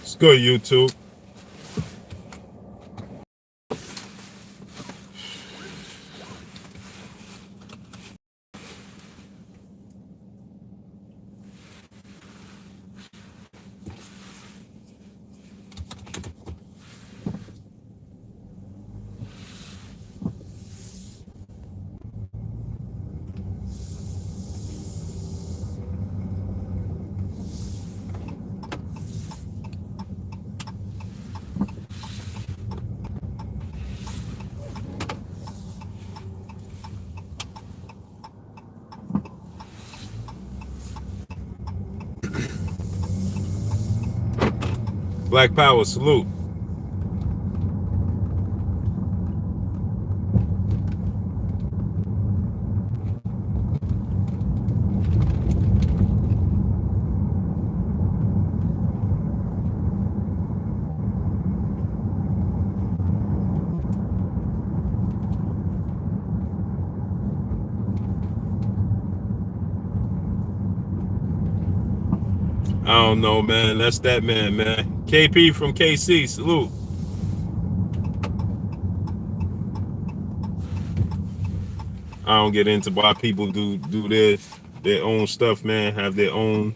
It's good, YouTube. Black Power, salute. I don't know, man. That's that man, man. KP from KC, salute. I don't get into why people do their own stuff, man. Have their own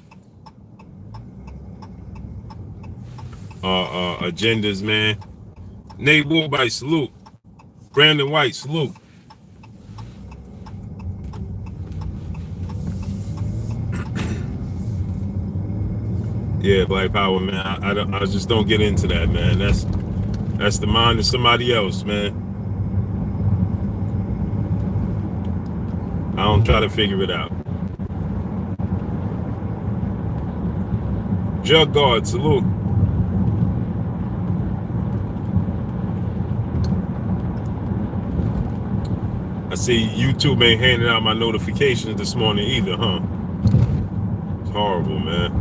agendas, man. Nate Woolbite, salute. Brandon White, salute. Yeah, Black Power, man. I just don't get into that, man. That's the mind of somebody else, man. I don't try to figure it out. Jug Guard, salute. I see YouTube ain't handing out my notifications this morning either, huh? It's horrible, man.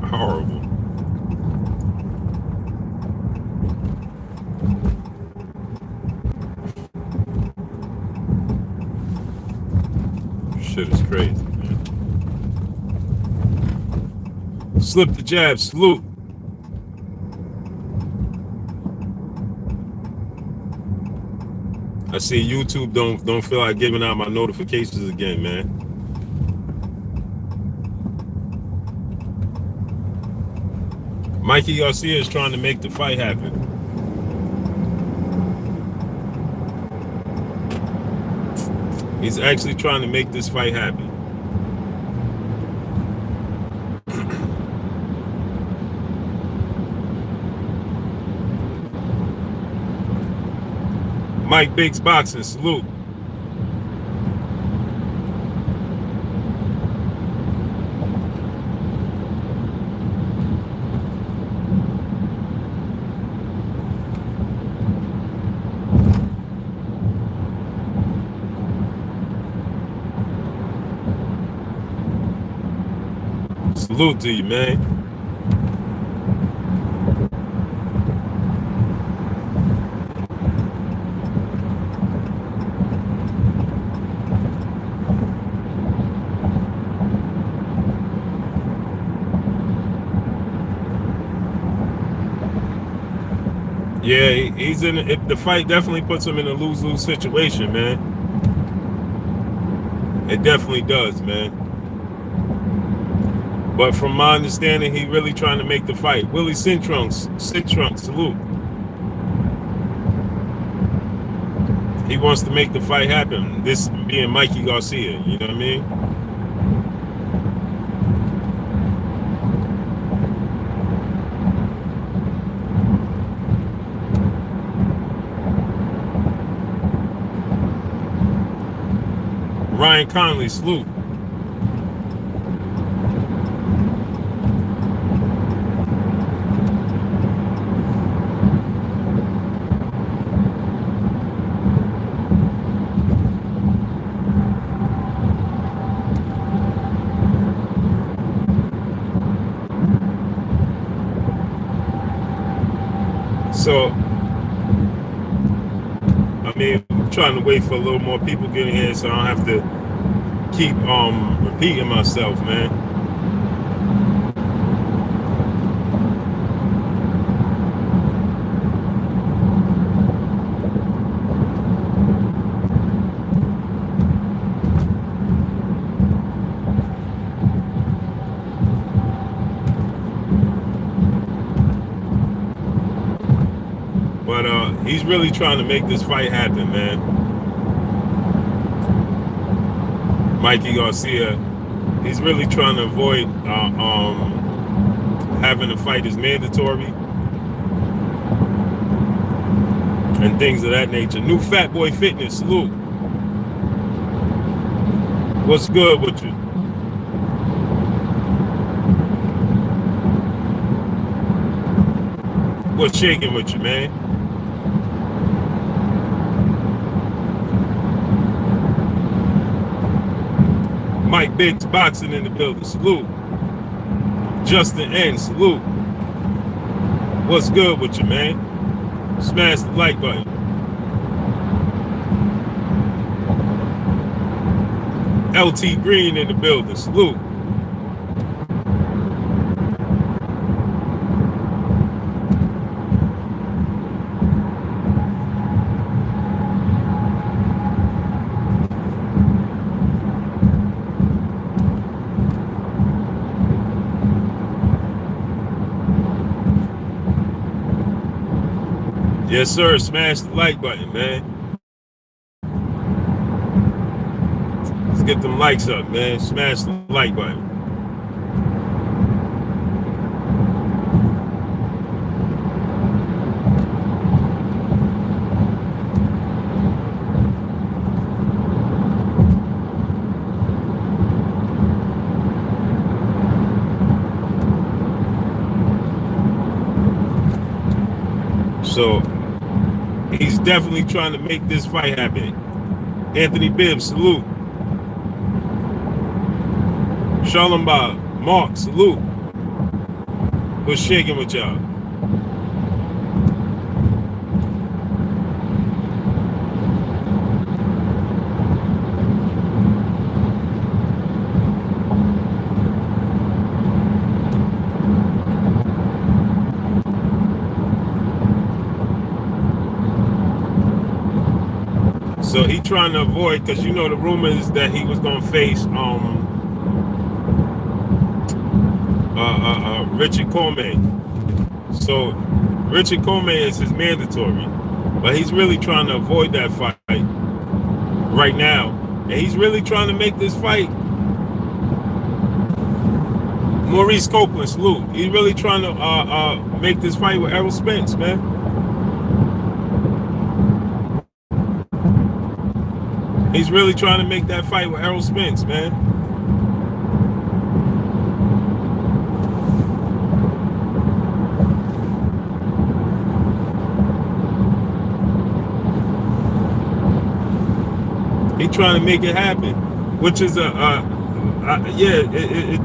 Horrible. Shit is crazy, man. Slip the jab, salute. I see YouTube don't feel like giving out my notifications again, man. Mikey Garcia is trying to make the fight happen. He's actually trying to make this fight happen. Mike Biggs Boxing, salute. Salute to you, man. Yeah, he's in. The fight definitely puts him in a lose-lose situation, man. It definitely does, man. But from my understanding, he really trying to make the fight. Willie Sintrunk, salute. He wants to make the fight happen. This being Mikey Garcia, you know what I mean? Ryan Conley, salute. So, I mean, I'm trying to wait for a little more people getting here so I don't have to keep repeating myself, man. but he's really trying to make this fight happen, man. Mikey Garcia, he's really trying to avoid having the fight is mandatory and things of that nature. New Fat Boy Fitness, salute. What's good with you? What's shaking with you, man? Mike Biggs Boxing in the building, salute. Justin N, salute. What's good with you, man? Smash the like button. LT Green in the building, salute. Yes, sir. Smash the like button, man. Let's get them likes up, man. Smash the like button. So he's definitely trying to make this fight happen. Anthony Bibbs, salute. Shalom Bob, Mark, salute. What's shaking with y'all? So he trying to avoid, because you know the rumors that he was gonna face Richard Coleman. So Richard Coleman is his mandatory, but he's really trying to avoid that fight right now, and he's really trying to make this fight. Maurice Copeland, salute. He's really trying to make this fight with Errol Spence, man. He's really trying to make that fight with Errol Spence, man. He's trying to make it happen, which is it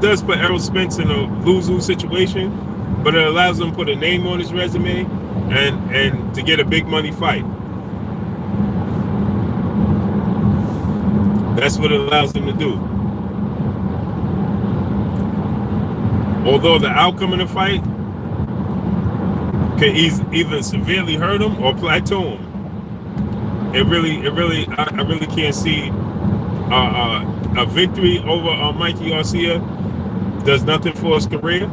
does put Errol Spence in a lose-lose situation, but it allows him to put a name on his resume and to get a big money fight. That's what it allows him to do. Although the outcome of the fight could either severely hurt him or plateau him. I really can't see a victory over Mikey Garcia does nothing for his career,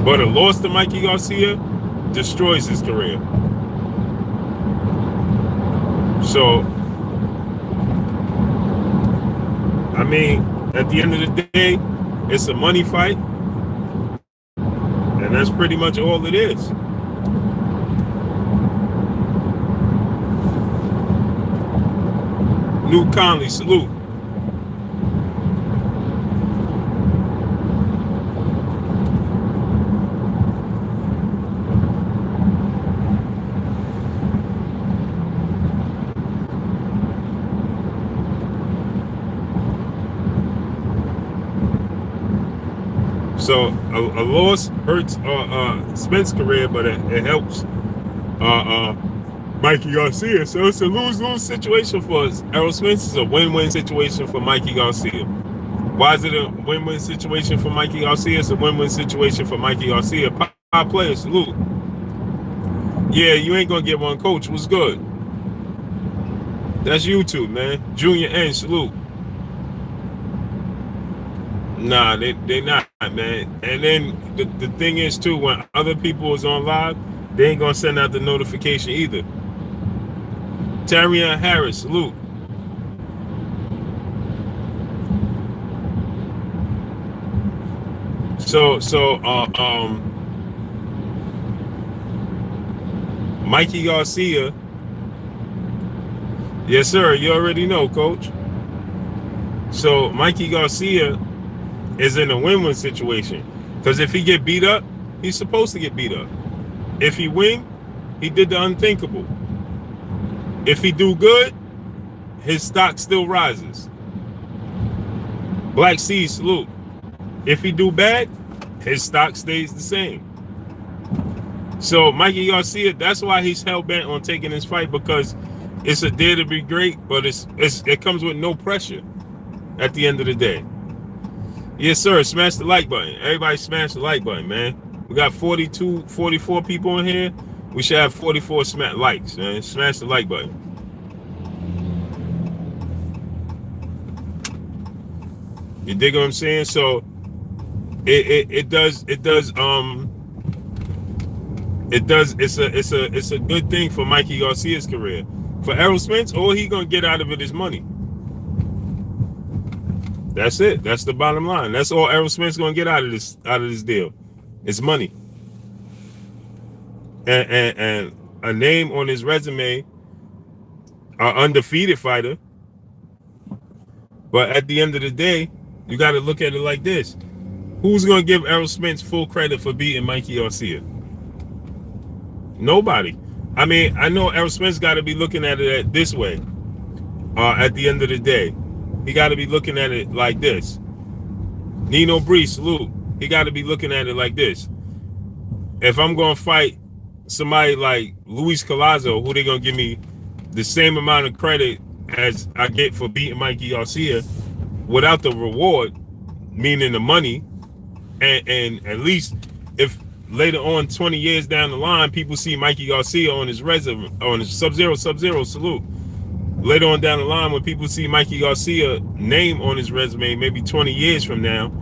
but a loss to Mikey Garcia destroys his career. So, I mean, at the end of the day, it's a money fight, and that's pretty much all it is. New Conley, salute. So a loss hurts Spence's career, but it helps Mikey Garcia. So it's a lose-lose situation for us. Errol Spence is a win-win situation for Mikey Garcia. Why is it a win-win situation for Mikey Garcia? It's a win-win situation for Mikey Garcia. Pop player, salute. Yeah, you ain't gonna get one, coach. What's good? That's YouTube, man. Junior N, salute. Nah, they not, man. And then the thing is too, when other people is on live, They ain't gonna send out the notification either. Tarion Harris, salute. So Mikey Garcia. Yes, sir. You already know, coach. So Mikey Garcia is in a win-win situation. Because if he get beat up, he's supposed to get beat up. If he win, he did the unthinkable. If he do good, his stock still rises. Black Sea, salute. If he do bad, his stock stays the same. So Mikey Garcia, that's why he's hell-bent on taking this fight, because it's a dare to be great, but it comes with no pressure at the end of the day. Yes, sir. Smash the like button. Everybody smash the like button, man. We got 44 people in here. We should have 44 likes, man. Smash the like button. You dig what I'm saying? So it's a good thing for Mikey Garcia's career. For Errol Spence, all he gonna get out of it is money. That's it. That's the bottom line. That's all Errol Spence gonna get out of this deal. It's money. And a name on his resume, an undefeated fighter. But at the end of the day, you got to look at it like this. Who's going to give Errol Spence full credit for beating Mikey Garcia? Nobody. I mean, I know Errol Spence got to be looking at it this way. At the end of the day, he got to be looking at it like this. Nino Bree, salute. He got to be looking at it like this. If I'm going to fight somebody like Luis Collazo, who they going to give me the same amount of credit as I get for beating Mikey Garcia without the reward, meaning the money, and at least if later on 20 years down the line people see Mikey Garcia on his resume, on his Sub-Zero salute, later on down the line when people see Mikey Garcia name on his resume maybe 20 years from now,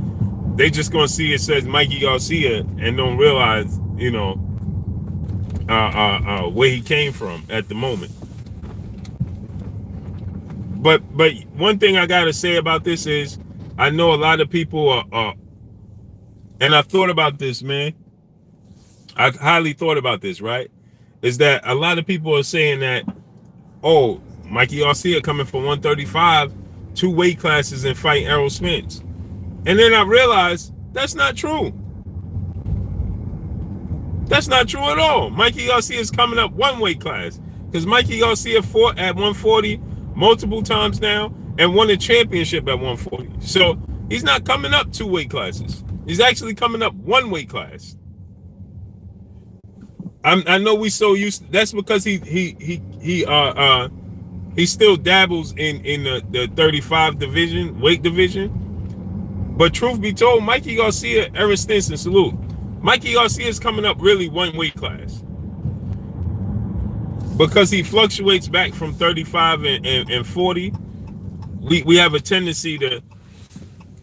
they just gonna see it says Mikey Garcia and don't realize, you know, where he came from at the moment. But one thing I gotta say about this is, I know a lot of people are and I thought about this, man. I highly thought about this, right? Is that a lot of people are saying that, oh, Mikey Garcia coming from 135, 2 weight classes and fighting Errol Spence. And then I realized that's not true. That's not true at all. Mikey Garcia is coming up 1 weight class, because Mikey Garcia fought at 140 multiple times now and won a championship at 140. So he's not coming up 2 weight classes. He's actually coming up 1 weight class. I know we so used to, that's because he still dabbles in the 35 division, weight division. But truth be told, Mikey Garcia, Errol Stinson, salute. Mikey Garcia is coming up really 1 weight class, because he fluctuates back from 35 and 40. We have a tendency to,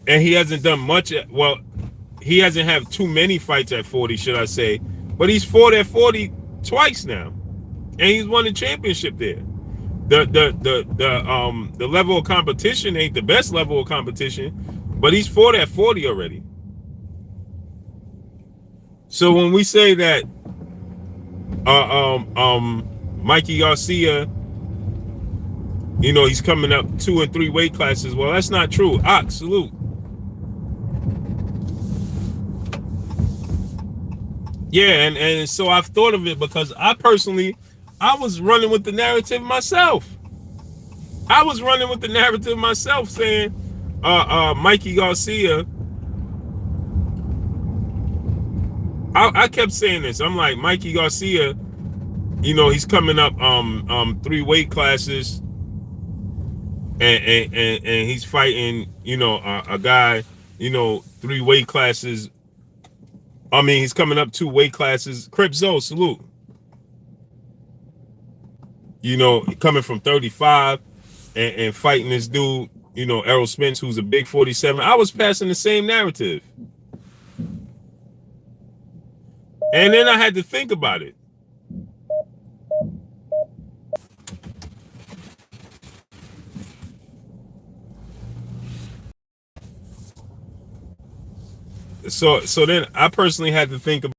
and he hasn't done much well, he hasn't had too many fights at 40, should I say, but he's fought at 40 twice now, and he's won a championship there. The level of competition ain't the best level of competition, but he's fought at 40 already. So when we say that Mikey Garcia, you know, he's coming up 2 and 3 weight classes, well, that's not true. Ox, salute. Yeah, and so I've thought of it, because I was running with the narrative myself. Saying Mikey Garcia. I kept saying this. I'm like, Mikey Garcia, you know, he's coming up 3 weight classes, and he's fighting, you know, a guy, you know, 3 weight classes. I mean, he's coming up 2 weight classes. Crip Zoe, salute. You know, coming from 35 and fighting this dude, you know, Errol Spence, who's a big 47. I was passing the same narrative. And then I had to think about it. So then I personally had to think about,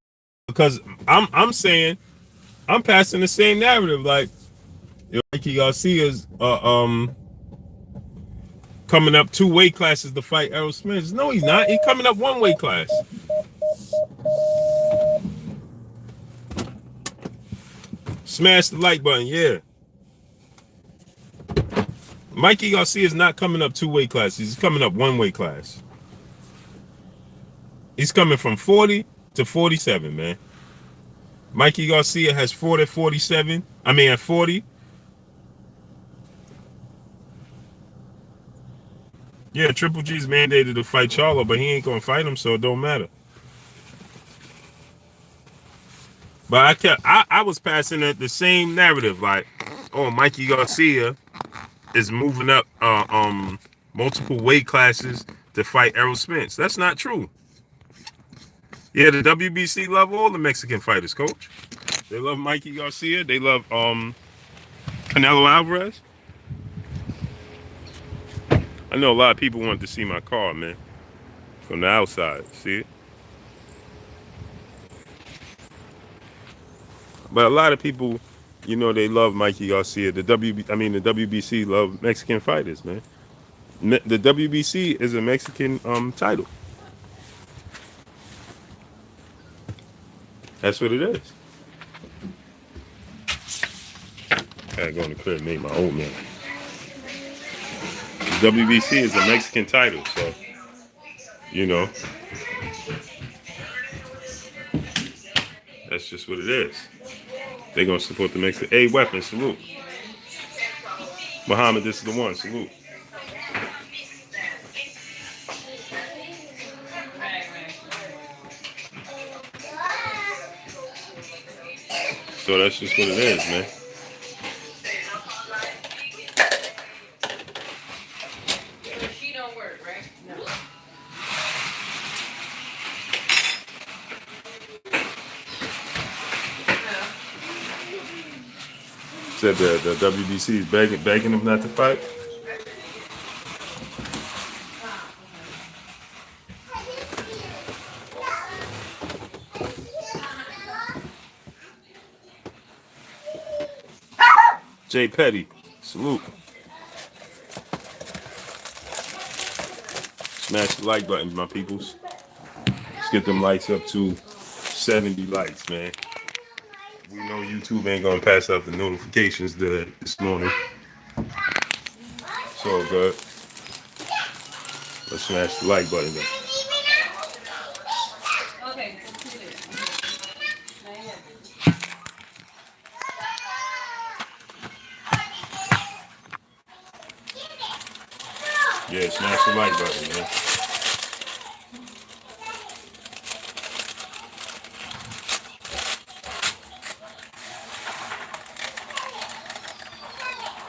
because I'm saying I'm passing the same narrative, like, Mikey Garcia's coming up 2 weight classes to fight Errol Spence. No, he's not. He's coming up 1 weight class. Smash the like button, yeah. Mikey Garcia is not coming up 2 weight classes. He's coming up 1 weight class. He's coming from 40 to 47, man. Mikey Garcia has 40 at 47. I mean, at 40. Yeah, Triple G's mandated to fight Charlo, but he ain't gonna fight him, so it don't matter. But I was passing the same narrative, like, oh, Mikey Garcia is moving up multiple weight classes to fight Errol Spence. That's not true. Yeah, the WBC love all the Mexican fighters, coach. They love Mikey Garcia. They love Canelo Alvarez. I know a lot of people want to see my car, man, from the outside. See it? But a lot of people, they love Mikey Garcia. The WBC love Mexican fighters, man. The WBC is a Mexican title. That's what it is. I gotta go in the crib and make my oatmeal. The WBC is a Mexican title, so that's just what it is. They're gonna support the Mexican. Hey, weapon, salute. Muhammad, this is the one. Salute. So that's just what it is, man. She don't work, right? No. Said the WBC is begging him not to fight. Jay Petty, salute. Smash the like button, my peoples. Let's get them likes up to 70 likes, man. We know YouTube ain't gonna pass out the notifications this morning. It's all good. Let's smash the like button, though. Okay, let's do this. Yeah, smash the like button, man.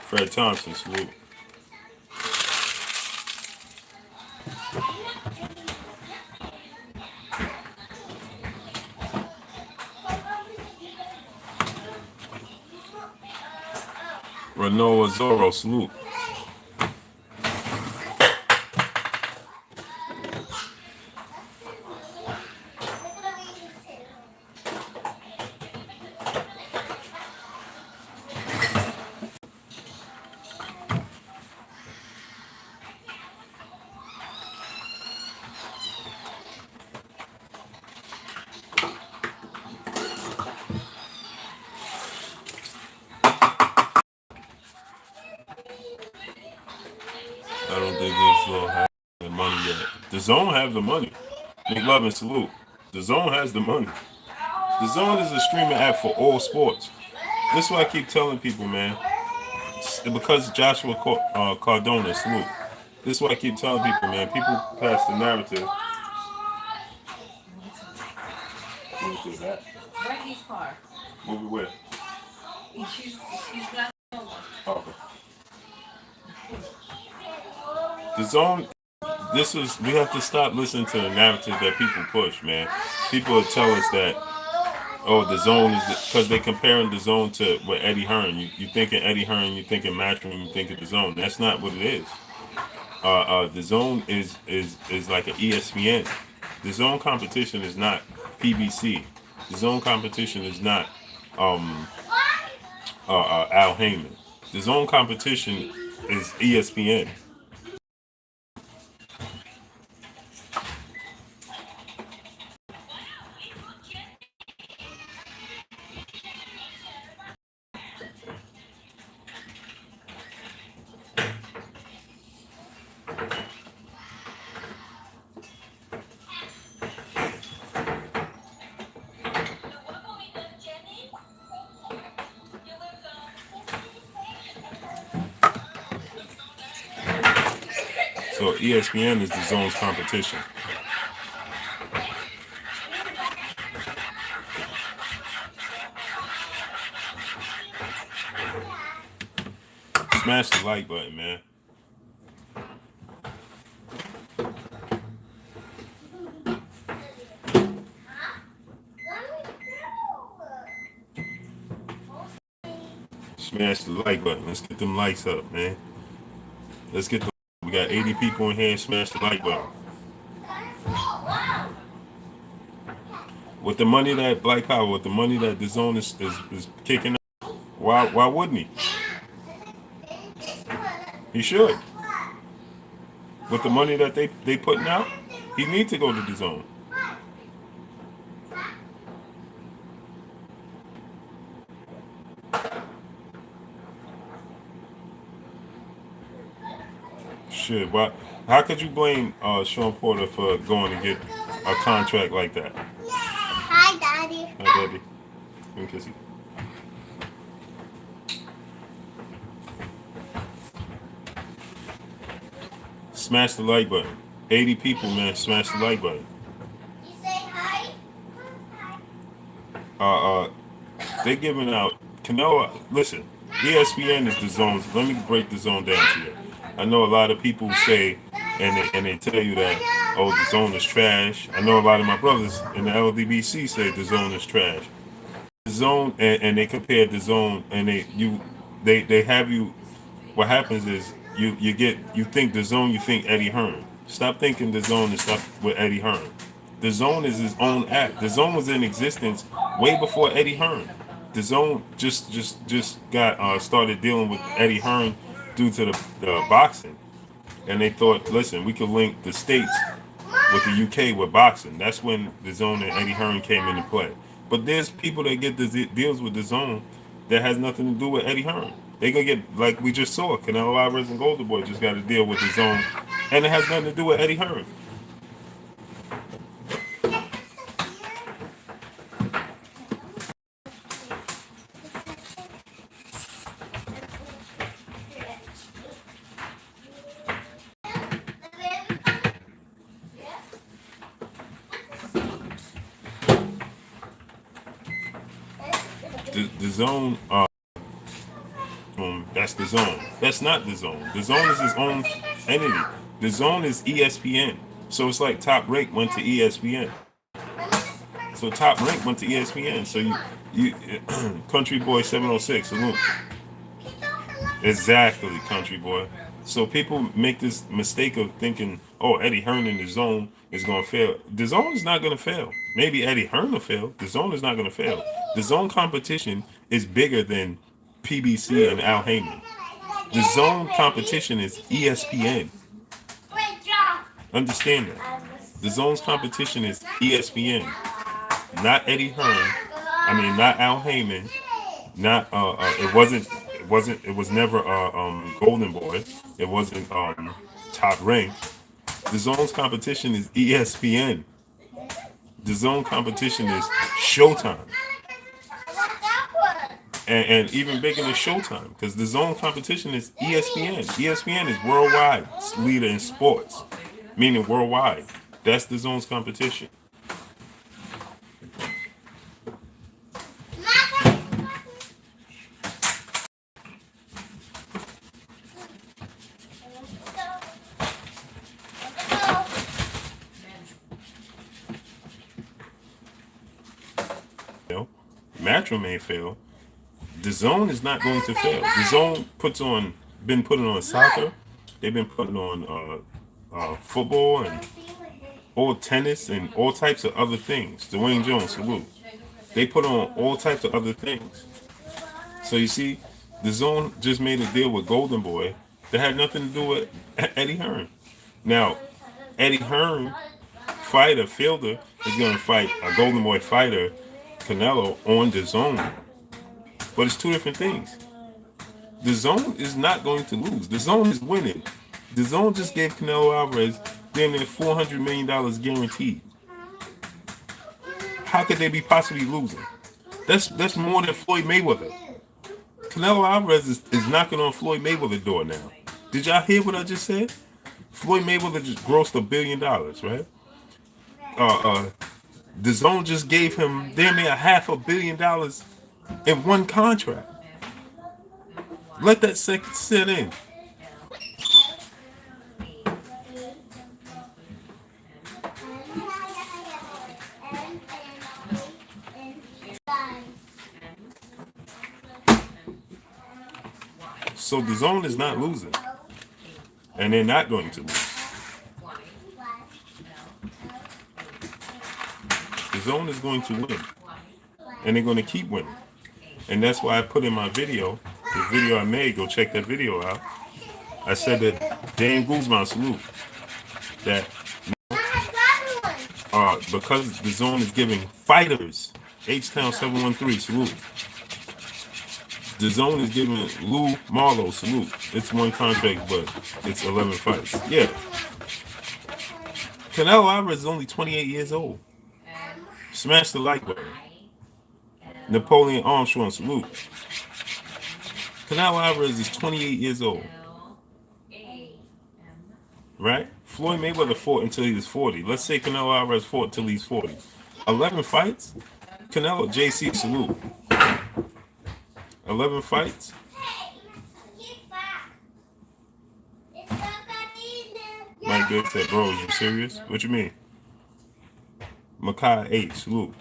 Fred Thompson, salute. Renault Azoro, salute. I don't think this will have the money yet. The Zone have the money. McLovin, salute. The Zone has the money. The Zone is a streaming app for all sports. This is what I keep telling people, man. Because Joshua Cardona, salute. This is what I keep telling people, man. People pass the narrative. What is that? Mikey's car. Move it where? She's got okay. The Zone, we have to stop listening to the narrative that people push, man. People will tell us that, oh, the Zone is, because they're comparing the Zone to with Eddie Hearn. You thinking Eddie Hearn, you thinking Matchroom, you thinking the Zone. That's not what it is. The Zone is like an ESPN. The zone competition is not PBC. The zone competition is not Al Heyman. The zone competition is ESPN. So ESPN is the zone's competition. Smash the like button, man. Smash the like button. Let's get them likes up, man. Let's get the. We got 80 people in here. Smash the like button. With the money that Black Power, with the money that the zone is kicking out, why wouldn't he? He should. With the money that they putting out, he needs to go to the zone. Shit, but how could you blame Sean Porter for going to get a contract like that? Hi, Daddy. Hi, Daddy. Let me kiss you. Smash the like button. 80 people, man. Smash the like button. You say hi? They're giving out. Canelo, listen. ESPN is the zones. Let me break the zone down to you. I know a lot of people say, and they tell you that, oh, the zone is trash. I know a lot of my brothers in the LDBC say the zone is trash. The zone, and they compare the zone, and they have you. What happens is you think the zone, you think Eddie Hearn. Stop thinking the zone is stuff with Eddie Hearn. The zone is his own act. The zone was in existence way before Eddie Hearn. The zone just got started dealing with Eddie Hearn due to the boxing, and they thought, listen, we could link the states with the UK with boxing. That's when the zone and Eddie Hearn came into play. But there's people that get the deals with the zone that has nothing to do with Eddie Hearn. They gonna get, like we just saw, Canelo Alvarez and Golden Boy just got to deal with the zone, and it has nothing to do with Eddie Hearn. The zone, that's the zone. That's not the zone. The zone is his own entity. The zone is ESPN. So it's like Top Rank went to ESPN. So Top Rank went to ESPN. So you Country Boy 706, salute. Exactly, Country Boy. So people make this mistake of thinking, oh, Eddie Hearn in the zone is going to fail. The zone is not going to fail. Maybe Eddie Hearn will fail. The zone is not going to fail. The zone competition is bigger than PBC and Al Heyman. The zone competition is ESPN. Understand that. The zone's competition is ESPN. Not Eddie Hearn. I mean, not Al Heyman. Not it was never Golden Boy. It wasn't Top Rank. The zone's competition is ESPN. The zone competition is Showtime. And even bigger than Showtime, because the zone competition is ESPN. ESPN is worldwide leader in sports, meaning worldwide. That's the zone's competition. Matro may fail. The zone is not going to fail. The zone been putting on soccer. They've been putting on football and all tennis and all types of other things. Dwayne Jones, salute. They put on all types of other things. So you see, the Zone just made a deal with Golden Boy that had nothing to do with Eddie Hearn. Now, Eddie Hearn, fighter, fielder, is going to fight a Golden Boy fighter, Canelo, on the Zone. But it's two different things. The Zone is not going to lose. The Zone is winning. The Zone just gave Canelo Alvarez damn near $400 million guaranteed. How could they be possibly losing? That's more than Floyd Mayweather. Canelo Alvarez is knocking on Floyd Mayweather's door now. Did y'all hear what I just said? Floyd Mayweather just grossed $1 billion, right? The Zone just gave him damn near $500 million in one contract. Let that sit in. So the Zone is not losing, and they're not going to lose. The Zone is going to win, and they're going to keep winning. And that's why I put in my video, the video I made, go check that video out. I said that Dan Guzman, salute, that because the Zone is giving fighters, H-Town 713, salute. The Zone is giving Lou Marlowe, salute. It's one contract, but it's 11 fights. Yeah. Canelo Alvarez is only 28 years old. Smash the like button. Napoleon Armstrong, salute. Canelo Alvarez is 28 years old. Right? Floyd Mayweather fought until he was 40. Let's say Canelo Alvarez fought until he's 40. 11 fights? Canelo, JC, salute. 11 fights? Mike Biggs said, bro, is you serious? What you mean? Makai 8, salute.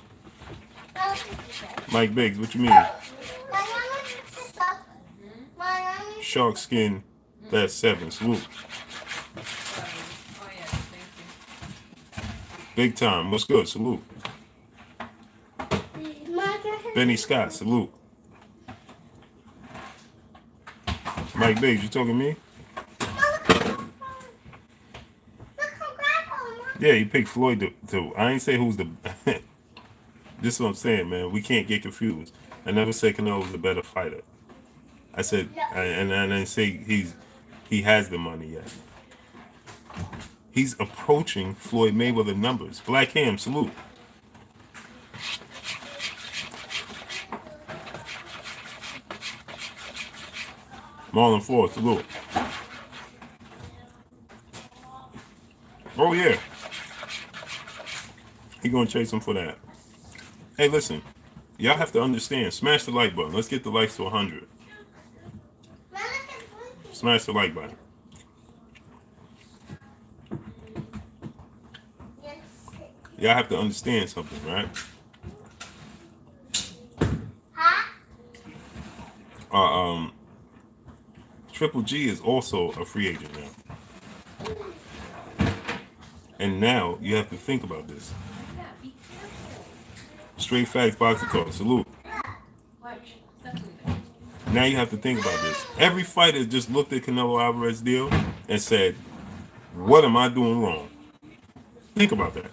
Mike Biggs, what you mean? Shark Skin, that's 7, salute. Big Time, what's good? Salute. Benny Scott, salute. Mike Biggs, you talking to me? Yeah, you picked Floyd to I ain't say who's the... This is what I'm saying, man. We can't get confused. I never said Canelo was a better fighter. I said, and I didn't say he has the money yet. He's approaching Floyd Mayweather numbers. Black Ham, salute. Marlon Ford, salute. Oh yeah. He gonna chase him for that. Hey, listen. Y'all have to understand. Smash the like button. Let's get the likes to 100. Smash the like button. Y'all have to understand something, right? Triple G is also a free agent now. And now you have to think about this. Straight Facts Boxing Talk, salute. Now you have to think about this. Every fighter just looked at Canelo Alvarez's deal and said, what am I doing wrong? Think about that.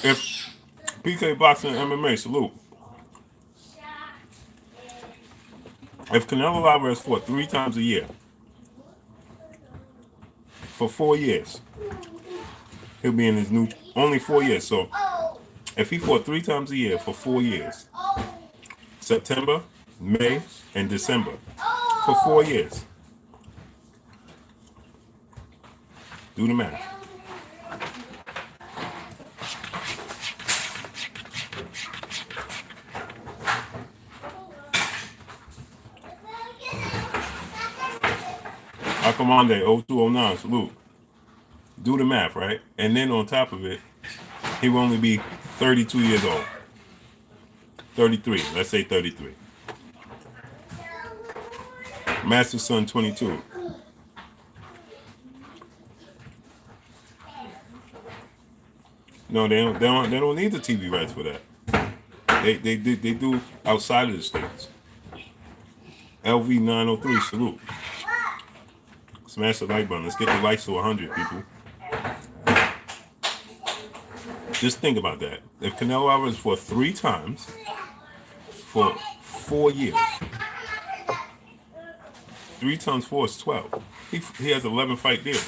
If PK Boxing and MMA, salute. If Canelo Alvarez fought 3 times a year for 4 years, he'll be in his new, only 4 years. So if he fought 3 times a year for 4 years, September, May, and December, for 4 years, do the math. Akamande 0209, salute. Do the math, right? And then on top of it, he will only be 32 years old. 33. Let's say 33. Master Son 22. No, they don't need the TV rights for that. They do outside of the states. LV 903 salute. Smash the like button. Let's get the likes to 100 people. Just think about that. If Canelo Alvarez fought 3 times for 4 years, 3 times 4 is 12. He has 11 fight deal.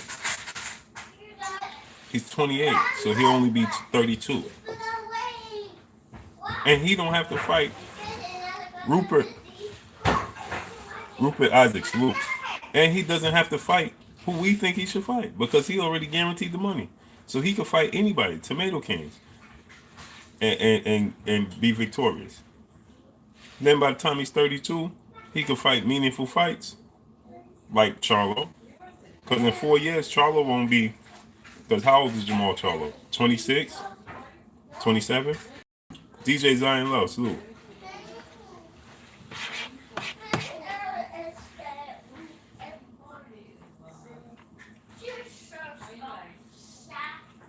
He's 28, so he'll only be 32. And he don't have to fight Rupert Isaacs, Luke. And he doesn't have to fight who we think he should fight because he already guaranteed the money. So he could fight anybody, tomato cans, and be victorious. Then by the time he's 32, he could fight meaningful fights like Charlo. Because in 4 years, Charlo won't be... Because how old is Jamal Charlo? 26? 27? DJ Zion Love, salute.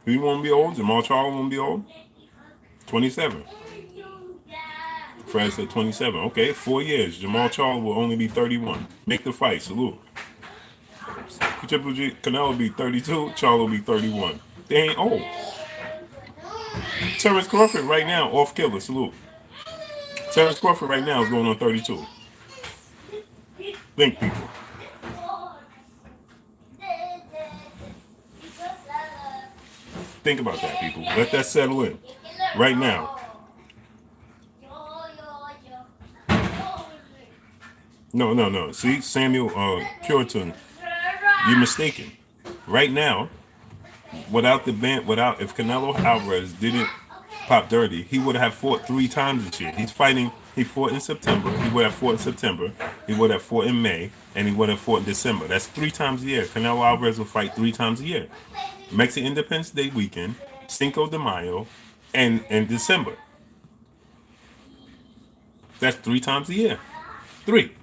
He won't be old. Jamal Charlo won't be old. 27. Fred said 27. Okay, 4 years. Jamal Charlo will only be 31. Make the fight. Salute. Triple G, Canelo will be 32. Charlo will be 31. They ain't old. Terrence Crawford right now, off killer. Salute. Terrence Crawford right now is going on 32. Think, people. Think about that, people. Let that settle in. Right now. No. See, Samuel Puritan, you're mistaken. Right now, if Canelo Alvarez didn't pop dirty, he would have fought 3 times this year. He fought in September. He would have fought in September. He would have fought in May. And he would have fought in December. That's 3 times a year. Canelo Alvarez will fight 3 times a year. Mexican Independence Day weekend, Cinco de Mayo, and December. That's 3 times a year. 3.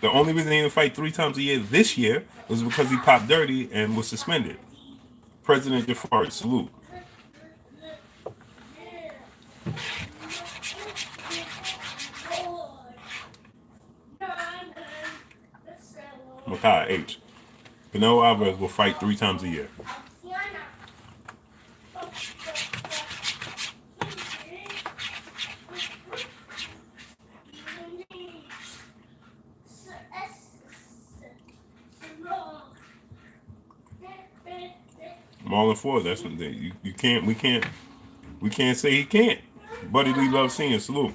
The only reason he didn't fight 3 times a year this year was because he popped dirty and was suspended. President Jafari, salute. Makai H. Canelo Alvarez will fight 3 times a year. Marlon Ford, that's something we can't say he can't. Buddy Lee loves seeing, salute.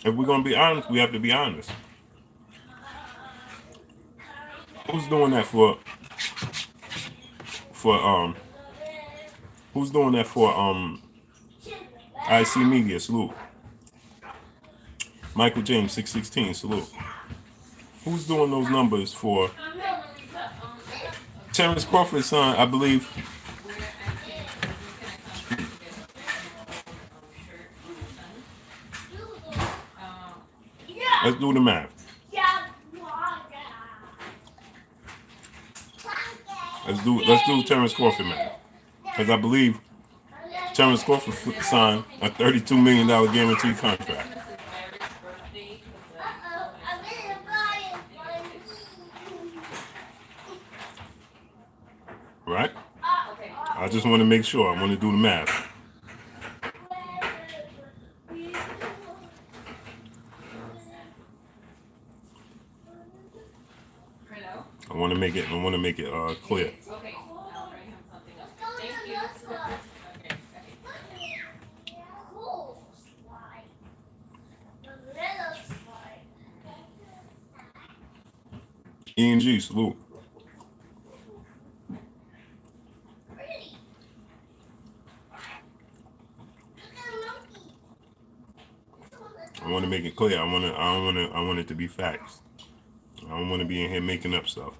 If we're gonna be honest, we have to be honest. Who's doing that for who's doing that for IC Media, salute. Michael James 616, salute. Who's doing those numbers for Terrence Crawford's son, I believe? Let's do the math. Let's do Terrence Crawford math. Because I believe Terrence Crawford signed a $32 million guaranteed contract. Right? I just want to make sure. I want to do the math. I want to make it clear. Okay. I'll bring him something else. Thank you. E&G, salute. I want to make it clear. I want it to be facts. I don't want to be in here making up stuff.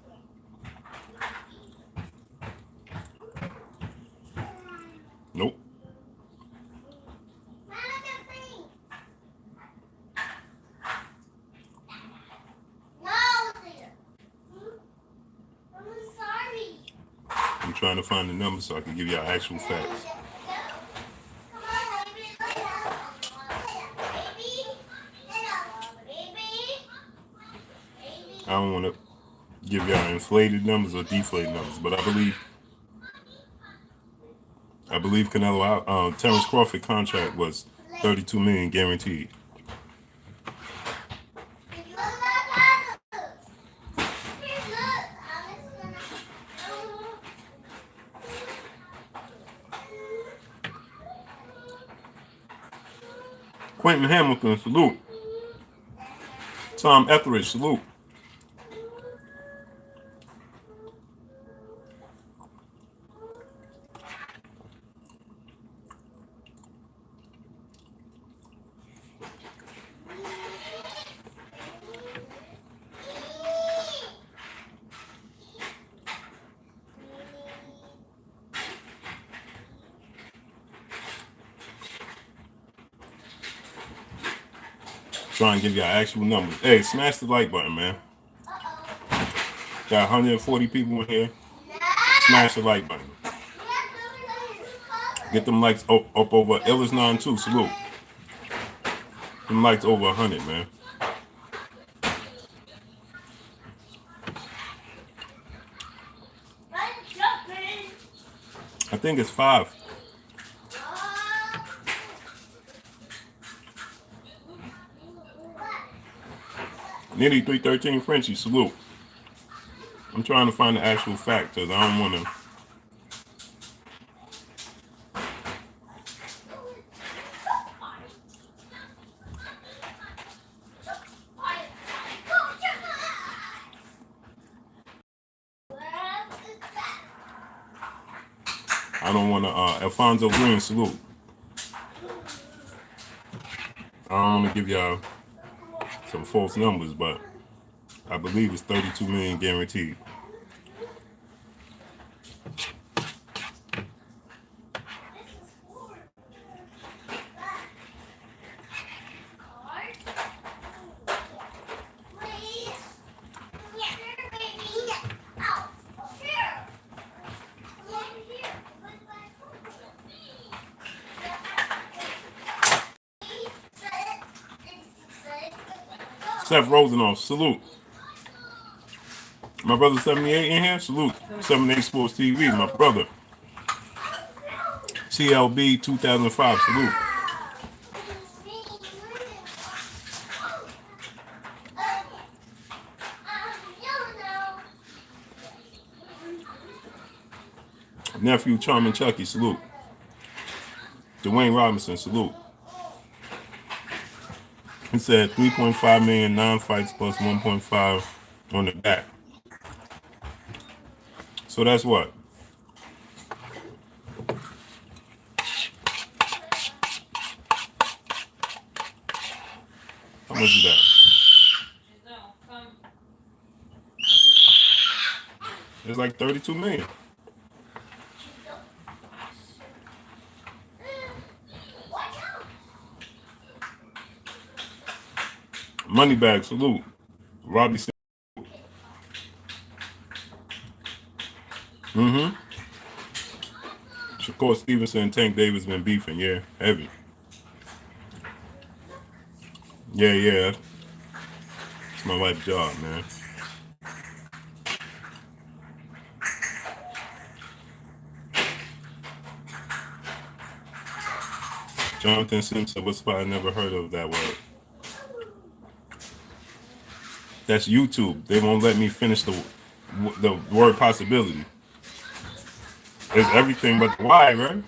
Nope. trying to find the number so I can give y'all actual facts. Come on, baby. I don't want to give y'all inflated numbers or deflated numbers, but I believe Canelo, Terrence Crawford contract was 32 million guaranteed. Quentin Hamilton, salute. Tom Etheridge, salute. Try and give y'all actual numbers. Hey, smash the like button, man. Got 140 people in here. Smash the like button. Get them likes up over Illisnon too. Salute. Them likes over 100, man. I think it's 5. Nearly 313 Frenchie, salute. I'm trying to find the actual fact because I don't want to. I don't want to. Alfonso Green, salute. I don't want to give y'all some false numbers, but I believe it's 32 million guaranteed. Seth Rosenoff, salute. My brother 78 in here, salute. 78 Sports TV, my brother. CLB 2005, salute. Nephew Charming Chucky, salute. Dwayne Robinson, salute. He said 3.5 million, 9 fights plus 1.5 on the back. So that's what? How much is that? It's like 32 million. Moneybag, salute. Robbie. Shakur Stevenson and Tank Davis been beefing, yeah, heavy. Yeah. It's my wife's job, man. Jonathan Simpson, what spot I never heard of that word. That's YouTube. They won't let me finish the word possibility. It's everything but the why, right?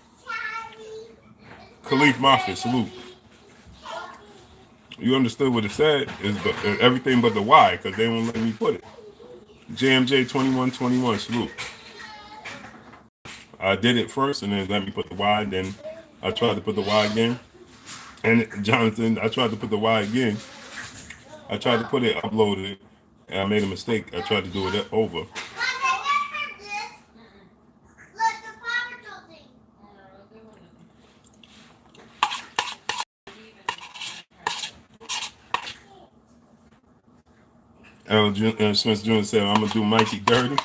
Khalif Mafia, salute. You understood what it said? Is everything but the why, because they won't let me put it. JMJ 2121, salute. I did it first and then let me put the Y, then I tried to put the Y again. And Jonathan, I tried to put the Y again. I tried to put it, uploaded it, and I made a mistake. I tried to do it over. Errol Smith Jr. said, I'm going to do Mikey dirty.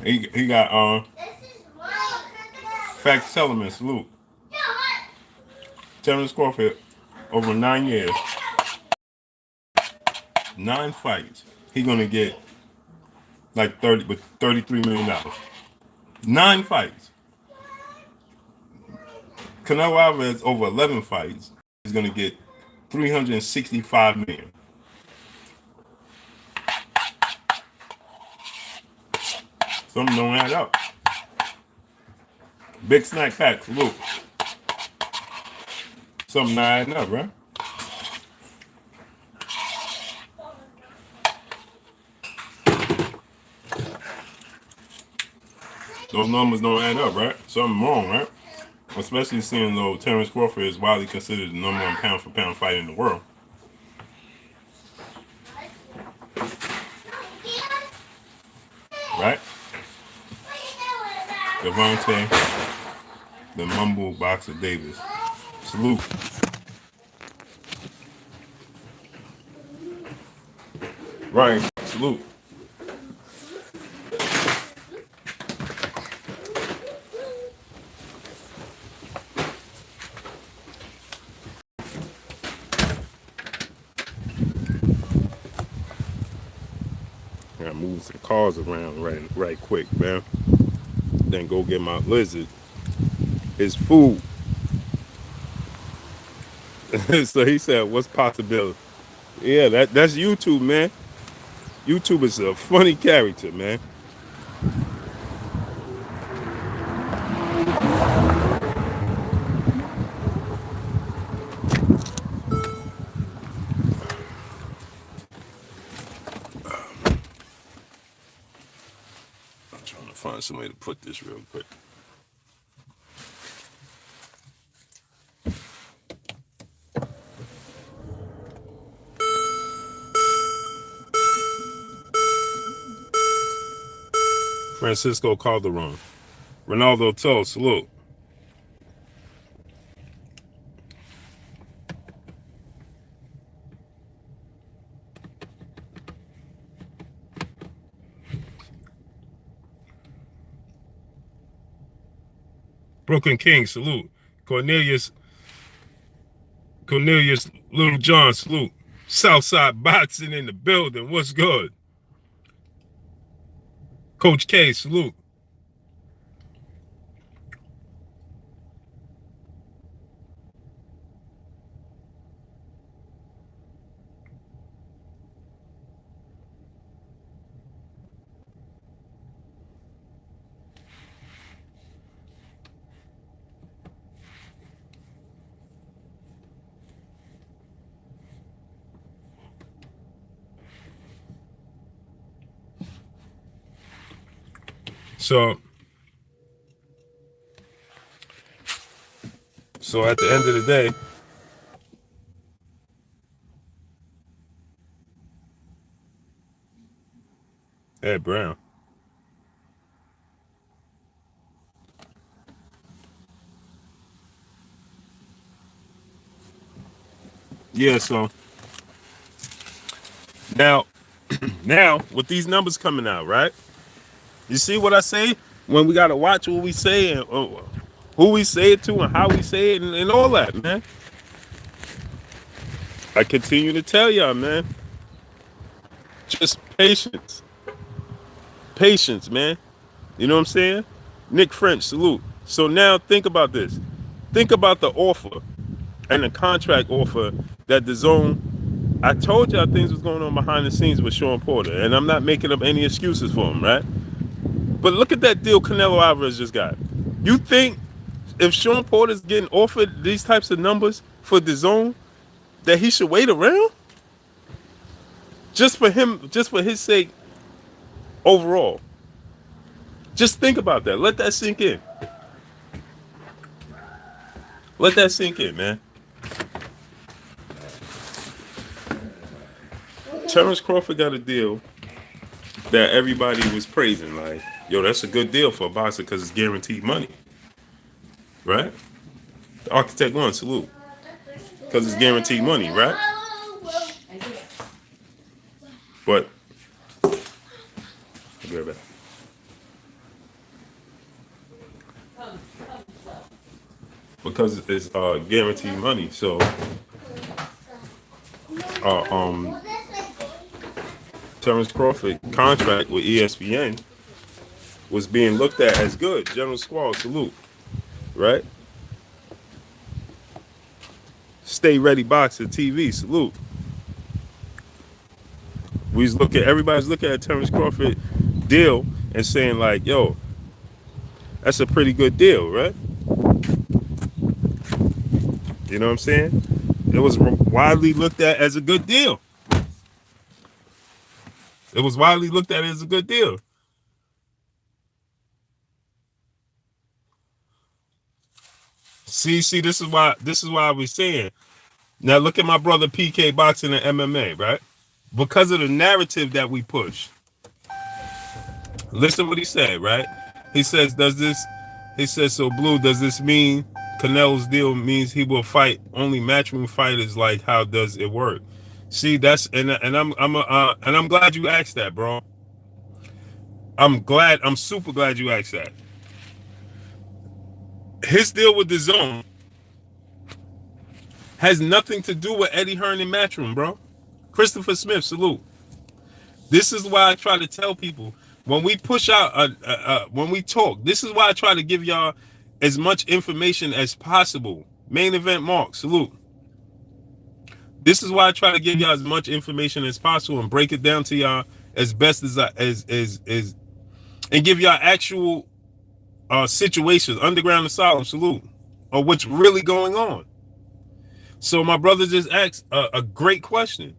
He got This is mine. Fact Solomon, salute. Terrence Crawford over 9 years, 9 fights. He gonna get like 33 million dollars. 9 fights. Canelo Alvarez over 11 fights is gonna get 365 million. Something don't add up. Big snack pack, salute. Something not adding up, right? Those numbers don't add up, right? Something wrong, right? Especially seeing though Terrence Crawford is widely considered the number one pound for pound fighter in the world. Right? Devontae, the Mumble Boxer Davis. Salute. Right. Salute. I gotta move some cars around right quick, man. Then go get my lizard his food. So he said, "What's Possibilit?" Yeah, that's YouTube, man. YouTube is a funny character, man. I'm trying to find somebody to put this real quick. Francisco Calderon. Ronaldo Toe, salute. Brooklyn King, salute. Cornelius Little John, salute. Southside Boxing in the building. What's good? Coach K, salute. So at the end of the day, Ed Brown. Yeah, so now with these numbers coming out, right? You see what I say? When we gotta watch what we say and who we say it to and how we say it and all that, man. I continue to tell y'all, man. Just patience. Patience, man. You know what I'm saying? Nick French, salute. So now think about this. Think about the offer and the contract offer that the zone. I told y'all things was going on behind the scenes with Sean Porter, and I'm not making up any excuses for him, right? But look at that deal Canelo Alvarez just got. You think if Sean Porter's getting offered these types of numbers for the zone, that he should wait around? Just for him, just for his sake overall. Just think about that. Let that sink in. Let that sink in, man. Terrence Crawford got a deal that everybody was praising. Like, yo, that's a good deal for a boxer because it's guaranteed money. Right? The Architect One, salute. Because it's guaranteed money, right? But, I'll be right back. because it's guaranteed money. So Terrence Crawford contract with ESPN was being looked at as good. General Squall, salute, right? Stay Ready Boxing TV, salute. Everybody's looking at Terrence Crawford deal and saying like, yo, that's a pretty good deal, right? You know what I'm saying? It was widely looked at as a good deal. It was widely looked at as a good deal. See, this is why I was saying. Now look at my brother PK boxing and MMA, right? Because of the narrative that we push. Listen to what he said, right? He says, so Blue, does this mean Canelo's deal means he will fight only matchroom fighters? Like, how does it work? See, that's and I'm glad you asked that, bro. I'm super glad you asked that. His deal with the Zone has nothing to do with Eddie Hearn and Matchroom, bro. Christopher Smith, salute. This is why I try to tell people when we push out, when we talk, this is why I try to give y'all as much information as possible. Main Event Mark, salute. This is why I try to give y'all as much information as possible and break it down to y'all as best as and give y'all actual situations, underground asylum, salute, or what's really going on. So my brother just asked a great question.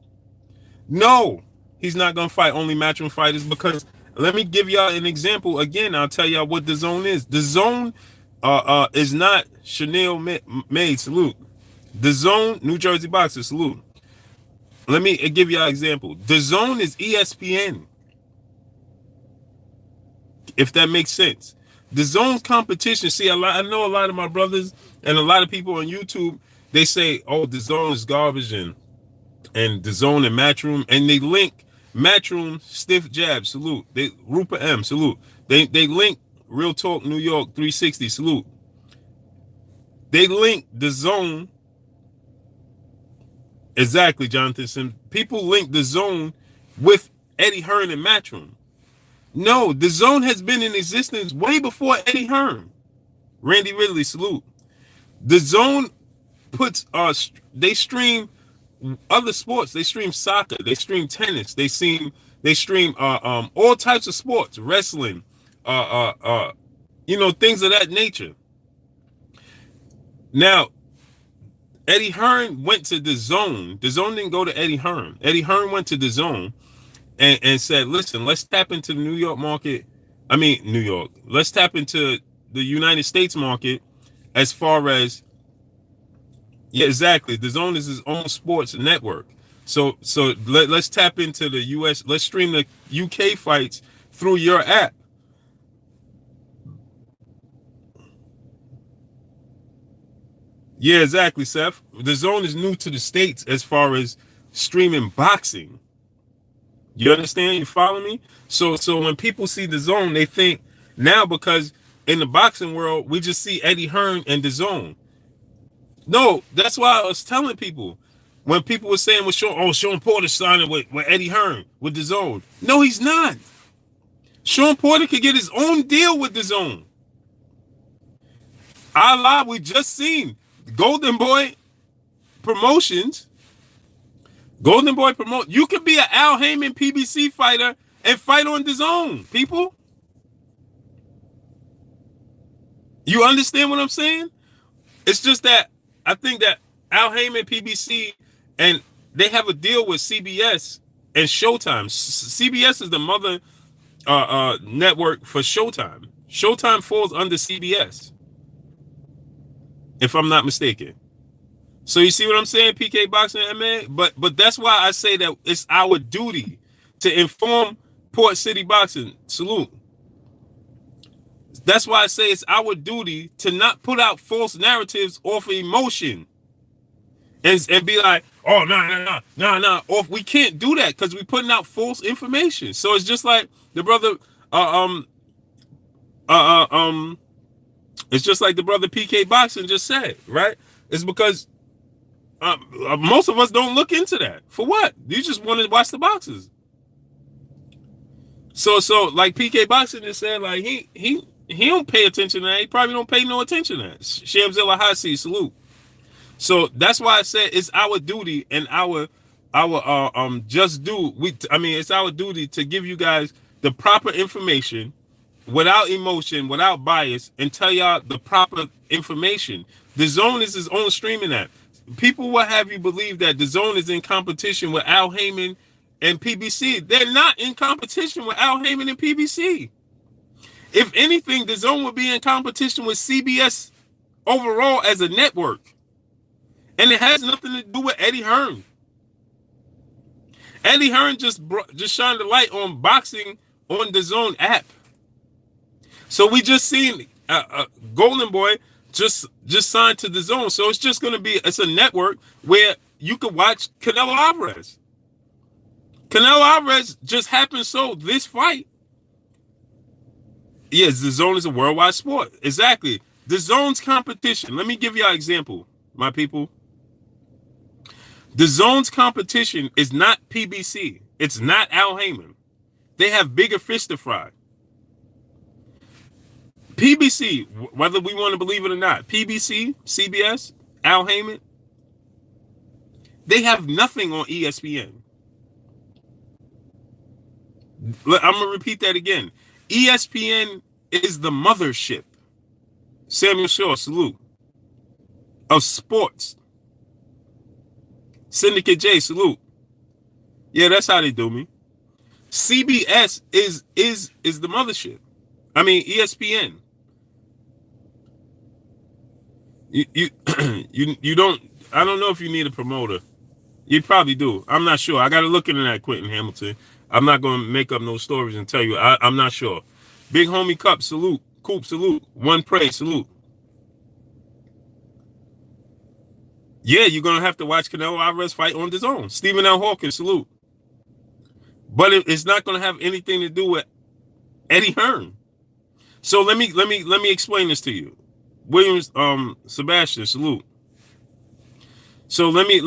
No, he's not going to fight only matchroom fighters, because let me give y'all an example. Again, I'll tell y'all what the Zone is. The Zone is not Chanel made, salute. The Zone, New Jersey Boxer, salute. Let me give y'all an example. The Zone is ESPN. If that makes sense. The Zone's competition, see, I know a lot of my brothers and a lot of people on YouTube, they say, oh, the Zone is garbage and the Zone and Matchroom, and they link Matchroom, Stiff Jab, salute. They Rupert M, salute. They link Real Talk New York 360, salute. They link the Zone. Exactly, Jonathan. Some people link the Zone with Eddie Hearn and Matchroom. No, the Zone has been in existence way before Eddie Hearn. Randy Ridley, salute. The Zone puts they stream other sports. They stream soccer, they stream tennis, they stream all types of sports, wrestling, things of that nature. Now, Eddie Hearn went to the Zone. The Zone didn't go to Eddie Hearn. Eddie Hearn went to the Zone and said, listen, let's tap into the New York market. New York. Let's tap into the United States market as far as, yeah, exactly. The Zone is his own sports network. So let's tap into the US. Let's stream the UK fights through your app. Yeah, exactly, Seth. The Zone is new to the States as far as streaming boxing. You understand? You follow me? So when people see the Zone, they think now, because in the boxing world, we just see Eddie Hearn and the Zone. No, that's why I was telling people when people were saying, well, Sean Porter's signing with Eddie Hearn with the Zone. No, he's not. Sean Porter could get his own deal with the Zone. We just seen Golden Boy Promotions. You could be an Al Heyman PBC fighter and fight on the Zone, people. You understand what I'm saying? It's just that I think that Al Heyman PBC, and they have a deal with CBS and Showtime. CBS is the mother network for Showtime. Showtime falls under CBS, if I'm not mistaken. So you see what I'm saying, PK Boxing MMA? But that's why I say that it's our duty to inform Port City Boxing. Salute. That's why I say it's our duty to not put out false narratives off of emotion and be like, oh, no. Or we can't do that because we're putting out false information. So it's just like the brother It's just like the brother PK Boxing just said, right? It's because most of us don't look into that. For what? You just want to watch the boxers. So like PK Boxing just said, like he don't pay attention to that. He probably don't pay no attention to that. Shamzilla Hasi, salute. So that's why I said it's our duty and our just do. It's our duty to give you guys the proper information without emotion, without bias, and tell y'all the proper information. The Zone is his own streaming app. People will have you believe that the Zone is in competition with Al Heyman and PBC. They're not in competition with Al Heyman and PBC. If anything, the Zone would be in competition with CBS overall as a network. And it has nothing to do with Eddie Hearn. Eddie Hearn just shined the light on boxing on the Zone app. So we just seen Golden Boy just signed to the Zone. So it's a network where you could watch Canelo Alvarez. Canelo Alvarez just happened so this fight. Yes, the Zone is a worldwide sport. Exactly. The Zone's competition. Let me give you an example, my people. The Zone's competition is not PBC. It's not Al Heyman. They have bigger fish to fry. PBC, whether we want to believe it or not, PBC, CBS, Al Heyman, they have nothing on ESPN. I'm going to repeat that again. ESPN is the mothership. Samuel Shaw, salute. Of sports. Syndicate J, salute. Yeah, that's how they do me. CBS is the mothership. ESPN. You don't. I don't know if you need a promoter. You probably do. I'm not sure. I got to look into that, Quentin Hamilton. I'm not going to make up no stories and tell you. I'm not sure. Big homie Cup, salute. Coop, salute. One Pray, salute. Yeah, you're going to have to watch Canelo Alvarez fight on his own. Stephen L. Hawkins, salute. But it's not going to have anything to do with Eddie Hearn. So let me explain this to you. Williams Sebastian, salute. So let me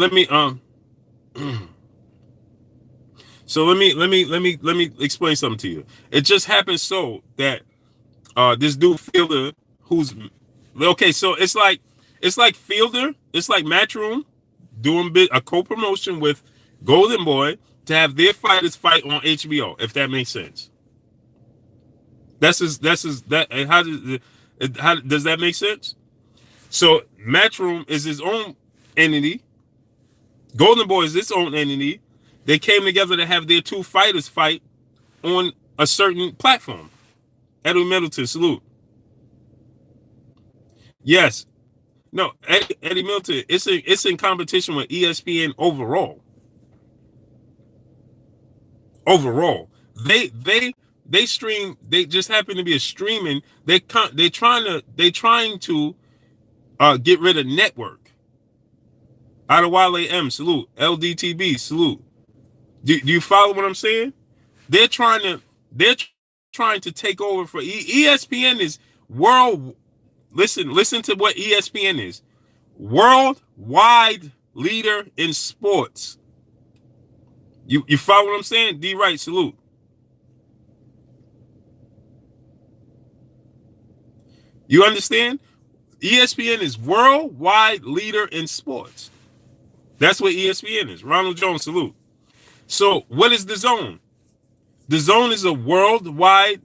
explain something to you. It just happens so that this dude Fielder, who's okay, so it's like Fielder, it's like Matchroom doing a co-promotion with Golden Boy to have their fighters fight on HBO, if that makes sense. How does that make sense? So Matchroom is his own entity. Golden Boy is its own entity. They came together to have their two fighters fight on a certain platform. Edwin Middleton, salute. Yes. No, Eddie Middleton, it's in competition with ESPN overall. Overall. They stream. They just happen to be a streaming. They're trying to get rid of network. Adewale M, salute. LDTB, salute. Do you follow what I'm saying? They're trying to take over for ESPN is world. Listen to what ESPN is. Worldwide leader in sports. You follow what I'm saying? D Wright, salute. You understand? ESPN is worldwide leader in sports. That's what ESPN is. Ronald Jones, salute. So what is the Zone? The Zone is a worldwide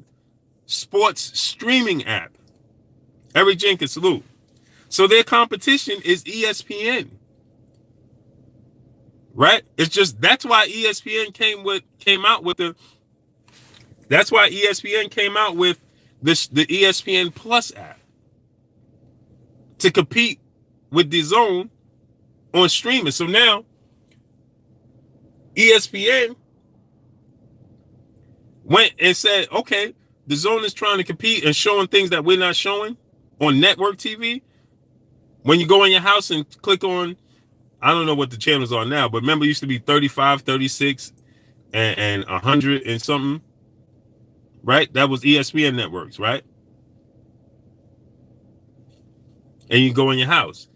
sports streaming app. Eric Jenkins, salute. So their competition is ESPN. Right? It's just that's why ESPN came out with the ESPN Plus app to compete with the Zone on streaming. So now ESPN went and said, okay, the Zone is trying to compete and showing things that we're not showing on network TV. When you go in your house and click on, I don't know what the channels are now, but remember it used to be 35, 36, and 100 and something, right? That was ESPN networks, right? and you go in your house.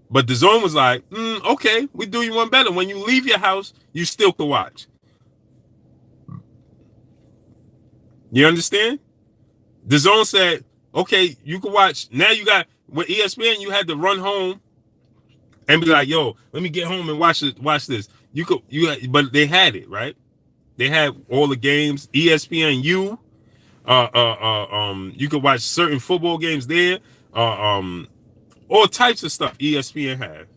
But the Zone was like, okay, we do you one better. When you leave your house, you still can watch. You understand? The Zone said, okay, you can watch. Now you got, with ESPN, you had to run home and be like, yo, let me get home and watch this. But they had it, right? They had all the games, ESPNU. You could watch certain football games there. All types of stuff ESPN had.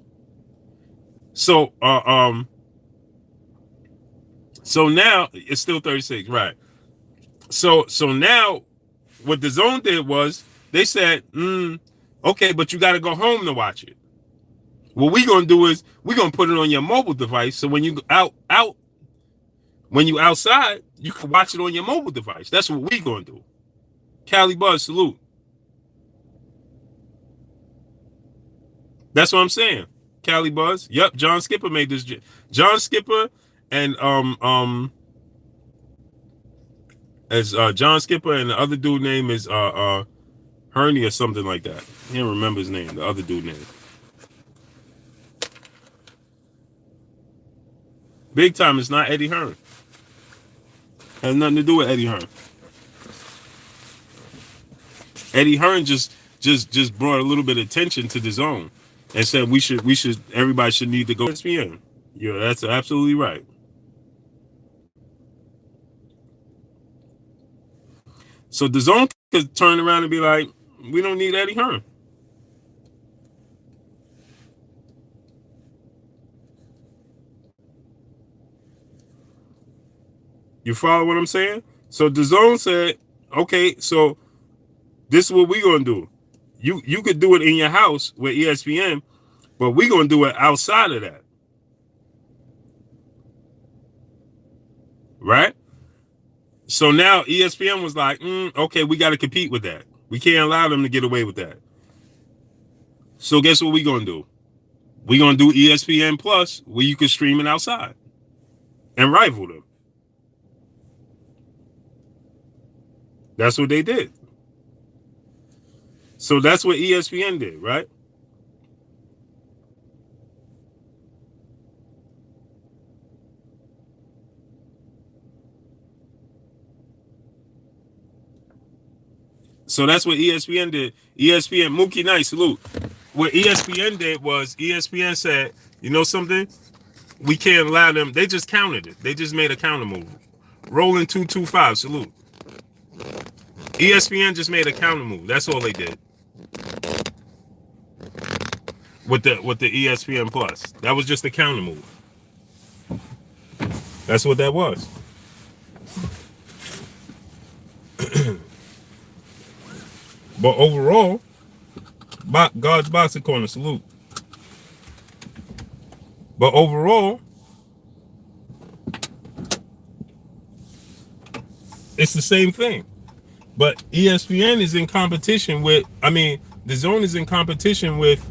So now it's still 36, right? So now what the Zone did was they said, okay, but you got to go home to watch it. What we're gonna do is we're gonna put it on your mobile device, so when you when you outside, you can watch it on your mobile device. That's what we're gonna do. Cali Buzz, salute. That's what I'm saying. Cali Buzz. Yep, John Skipper made this. John Skipper and as John Skipper, and the other dude name is Herney or something like that. I can't remember his name. The other dude name. Big time. It's not Eddie Hearn. Has nothing to do with Eddie Hearn. Eddie Hearn just brought a little bit of attention to the Zone and said everybody should need to go to ESPN. Yeah, that's absolutely right. So the Zone could turn around and be like, we don't need Eddie Hearn. You follow what I'm saying? So the Zone said, okay, so this is what we're going to do. You could do it in your house with ESPN, but we're going to do it outside of that. Right? So now ESPN was like, okay, we got to compete with that. We can't allow them to get away with that. So guess what we're going to do? We're going to do ESPN Plus, where you can stream it outside and rival them. That's what they did. So that's what ESPN did, right? So that's what ESPN did. ESPN, Mookie Knight, salute. What ESPN did was ESPN said, you know something? We can't allow them. They just counted it. They just made a counter move. Rolling 225, salute. ESPN just made a counter move. That's all they did. With the ESPN Plus. That was just a counter move. That's what that was. But overall, God's Boxing Corner, salute. But overall, it's the same thing. But ESPN is in competition with, the Zone is in competition with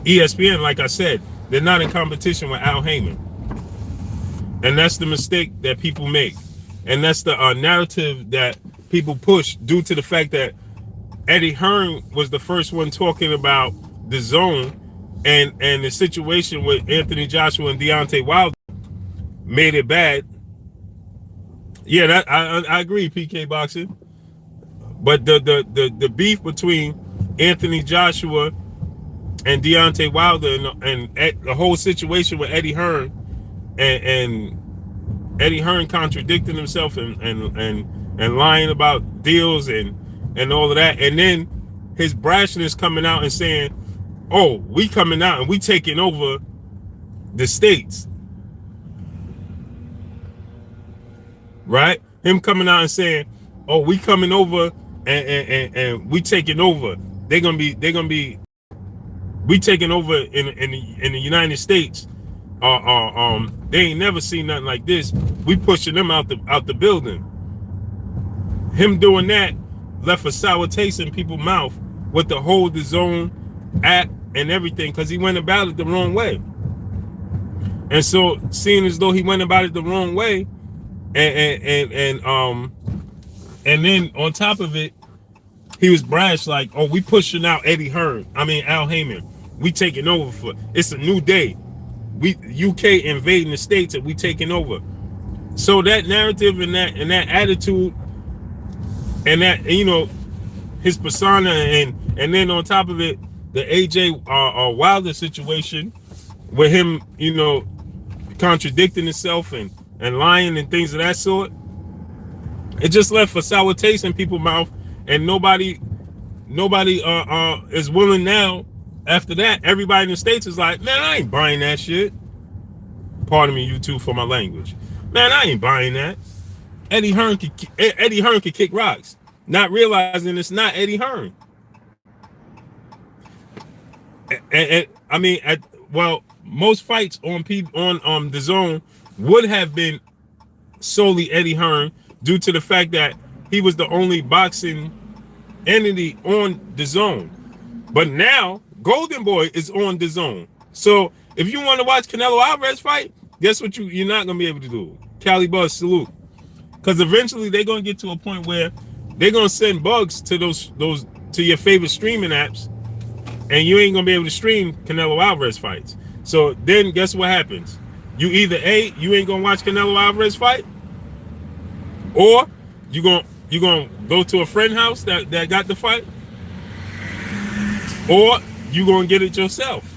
ESPN, like I said. They're not in competition with Al Heyman. And that's the mistake that people make. And that's the narrative that people push due to the fact that Eddie Hearn was the first one talking about the Zone and the situation with Anthony Joshua and Deontay Wilder made it bad. Yeah, that I agree, PK Boxing. But the beef between Anthony Joshua and Deontay Wilder and the whole situation with Eddie Hearn and Eddie Hearn contradicting himself and lying about deals and all of that, and then his brashness coming out and saying, "Oh, we coming out and we taking over the states." Right? Him coming out and saying, "Oh, we coming over and we taking over. They're gonna be we taking over in the United States. They ain't never seen nothing like this. We pushing them out the building." Him doing that left a sour taste in people's mouth with the whole The Zone act and everything, because he went about it the wrong way. And so, seeing as though he went about it the wrong way, and then on top of it, he was brash like, oh, we pushing out Al Heyman. We taking over for it's a new day. We UK invading the States and we taking over. So that narrative and that attitude and that, his persona and then on top of it, the AJ Wilder situation with him, contradicting himself and lying and things of that sort. It just left a sour taste in people's mouth, and nobody is willing now. After that, everybody in the States is like, man, I ain't buying that shit. Pardon me, YouTube, for my language. Man, I ain't buying that. Eddie Hearn could kick rocks, not realizing it's not Eddie Hearn. And I mean, most fights on the Zone would have been solely Eddie Hearn due to the fact that he was the only boxing entity on the Zone. But now Golden Boy is on the Zone. So if you want to watch Canelo Alvarez fight, guess what you're not gonna be able to do? Cali Buzz, salute. Because eventually they're gonna get to a point where they're gonna send bugs to those to your favorite streaming apps, and you ain't gonna be able to stream Canelo Alvarez fights. So then guess what happens? You either you ain't gonna watch Canelo Alvarez fight, or you gonna go to a friend house that got the fight, or you gonna get it yourself.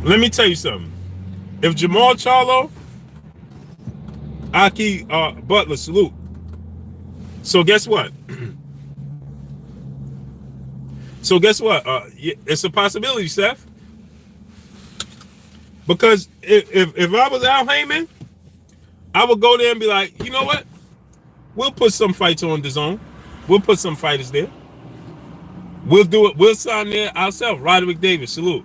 Let me tell you something. If Jamal Charlo, Aki Butler, salute. So guess what? It's a possibility, Seth. Because if I was Al Heyman, I would go there and be like, you know what? We'll put some fights on the Zone. We'll put some fighters there. We'll do it. We'll sign there ourselves. Roderick Davis, salute.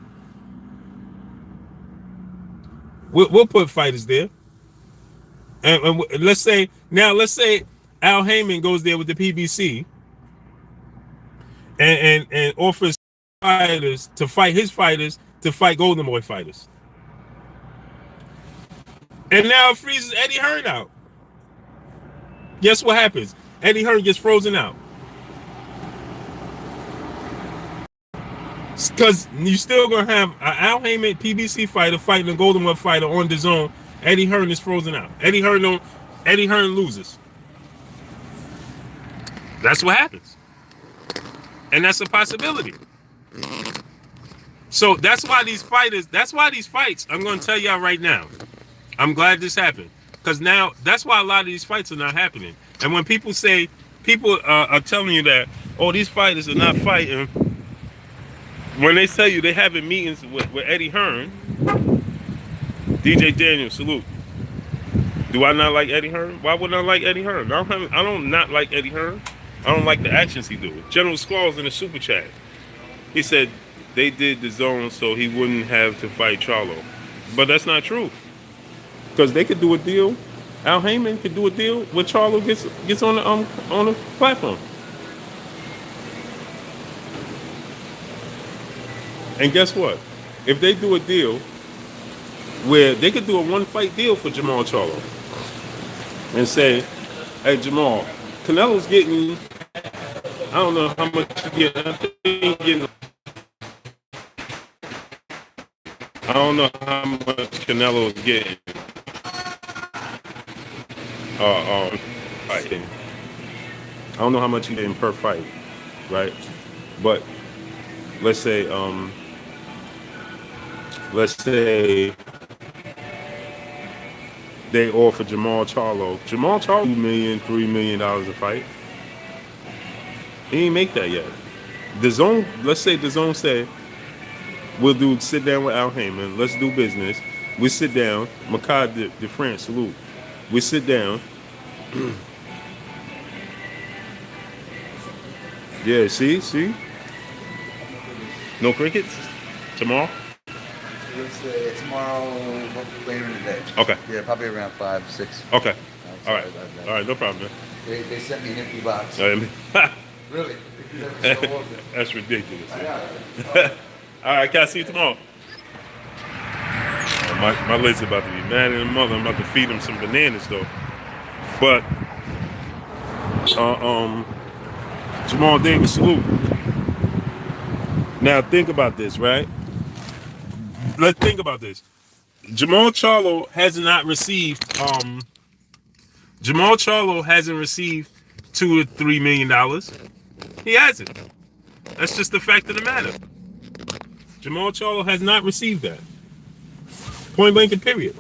We'll put fighters there. And let's say Al Heyman goes there with the PBC and offers fighters to fight his fighters to fight Golden Boy fighters. And now it freezes Eddie Hearn out. Guess what happens? Eddie Hearn gets frozen out. Because you still gonna have an Al Heyman PBC fighter fighting a Golden Boy fighter on the Zone. Eddie Hearn is frozen out. Eddie Hearn loses. That's what happens. And that's a possibility. So that's why these fights, I'm gonna tell y'all right now. I'm glad this happened. Because now that's why a lot of these fights are not happening. And when people are telling you that, oh, these fighters are not fighting, when they tell you they're having meetings with Eddie Hearn, DJ Daniel, salute. Do I not like Eddie Hearn? Why wouldn't I like Eddie Hearn? I don't not like Eddie Hearn. I don't like the actions he do. General Squalls in the super chat, he said they did the Zone so he wouldn't have to fight Charlo. But that's not true. Because they could do a deal. Al Heyman could do a deal where Charlo gets on the platform. And guess what? If they do a deal where they could do a one-fight deal for Jamal Charlo and say, hey, Jamal, Canelo's getting, I don't know how much you get. I don't know how much Canelo's getting. Fighting. I don't know how much he's getting per fight, right? But let's say they offer Jamal Charlo $2 million, $3 million a fight. He ain't make that yet. The Zone, let's say the Zone said, we'll sit down with Al Heyman, let's do business. We sit down, Makai de France, salute. We sit down. Yeah, see? No crickets? Tomorrow? Tomorrow, later in the day. Okay. Yeah, probably around 5, 6. Okay. All right, no problem. They sent me an empty box. Really? So That's ridiculous. All right, can I see you tomorrow? My legs are about to be mad in the mother. I'm about to feed him some bananas though. But Jamal Davis, salute. Now think about this, right? Let's think about this. Jamal Charlo has not received Jamal Charlo hasn't received $2 or $3 million. He hasn't. That's just the fact of the matter. Jamal Charlo has not received that. Point blank and period.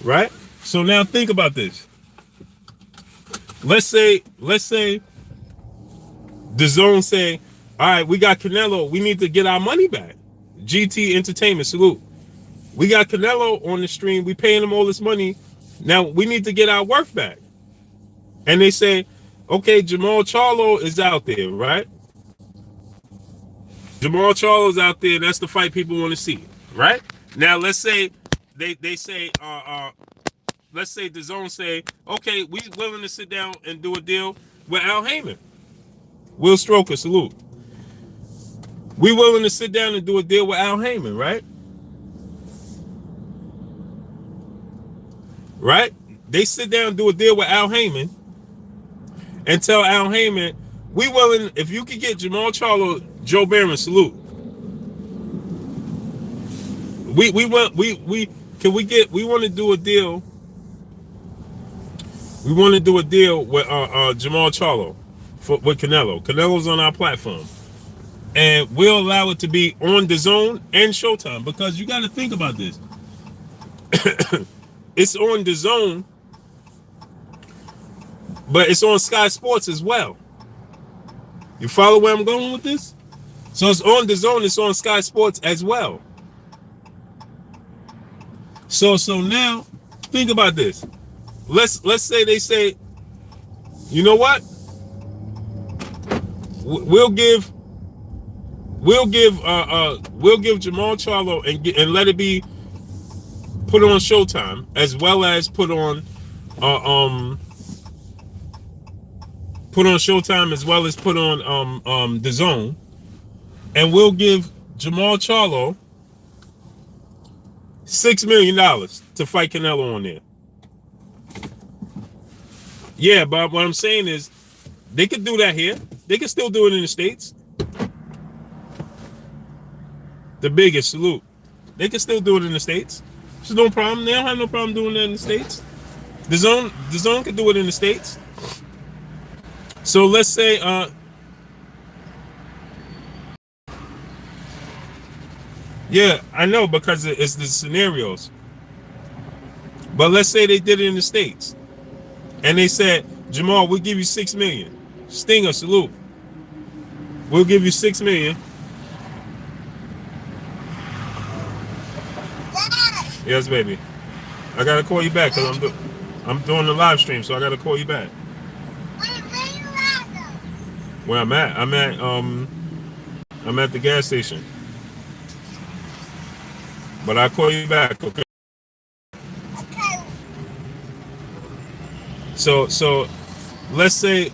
Right? So now think about this. Let's say the zone say, all right, we got Canelo. We need to get our money back. GT Entertainment, salute. We got Canelo on the stream. We paying him all this money. Now we need to get our worth back. And they say, okay, Jamal Charlo is out there, right? Jamal Charlo's out there. That's the fight people want to see, right? Now let's say they say let's say the zone say, okay, we willing to sit down and do a deal with Al Heyman. Will Stroker, salute. We willing to sit down and do a deal with Al Heyman, right? Right? They sit down and do a deal with Al Heyman and tell Al Heyman, we willing, if you could get Jamal Charlo, Joe Barron, salute. We want to do a deal. We want to do a deal with Jamal Charlo with Canelo. Canelo's on our platform. And we'll allow it to be on the zone and Showtime, because you got to think about this. It's on the zone, but it's on Sky Sports as well. You follow where I'm going with this? So it's on the zone, it's on Sky Sports as well. So now think about this. Let's say they say, you know what? We'll give Jamal Charlo and let it be put on Showtime, as well as put on Showtime, as well as put on the zone, and we'll give Jamal Charlo $6 million to fight Canelo on there. Yeah, but what I'm saying is they could do that here. They can still do it in the States. The biggest, salute. They can still do it in the States. There's no problem. They don't have no problem doing that in the States. The zone can do it in the States. So let's say yeah, I know, because it's the scenarios. But let's say they did it in the States. And they said, Jamal, we'll give you $6 million. Stinger, salute. We'll give you $6 million. Yes, baby. I gotta call you back because I'm doing the live stream, so I gotta call you back. Where I'm at? I'm at the gas station. But I'll call you back, okay? So let's say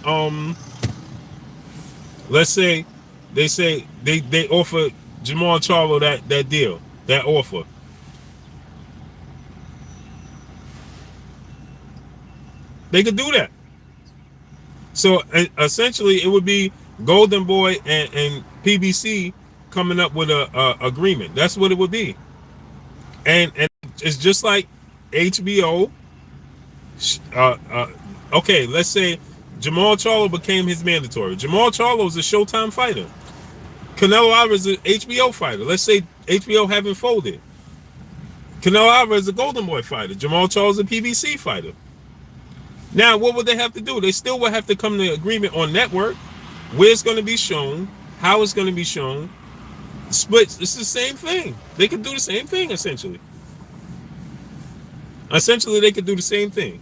they say they offer Jamal Charlo that deal, that offer. They could do that. So essentially it would be Golden Boy and PBC coming up with a agreement. That's what it would be. And it's just like HBO. Okay, let's say Jamal Charlo became his mandatory. Jamal Charlo is a Showtime fighter. Canelo Alvarez is an HBO fighter. Let's say HBO haven't folded. Canelo Alvarez is a Golden Boy fighter. Jamal Charlo is a PBC fighter. Now, what would they have to do? They still would have to come to an agreement on network, where it's going to be shown, how it's going to be shown. Splits, it's the same thing. They could do the same thing, essentially. Essentially, they could do the same thing.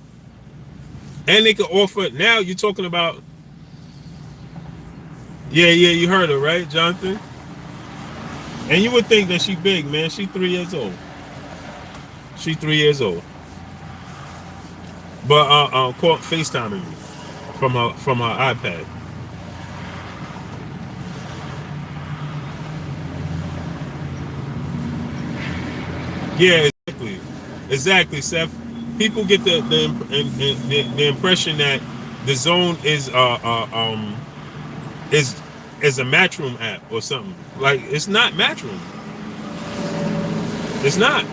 And they could offer, now you're talking about, yeah, you heard her, right, Jonathan? And you would think that she big, man. She 3 years old. She 3 years old. But caught FaceTiming me from her iPad. Yeah, exactly, Seth. People get the impression that the Zone is is a Matchroom app or something. Like, it's not Matchroom. It's not.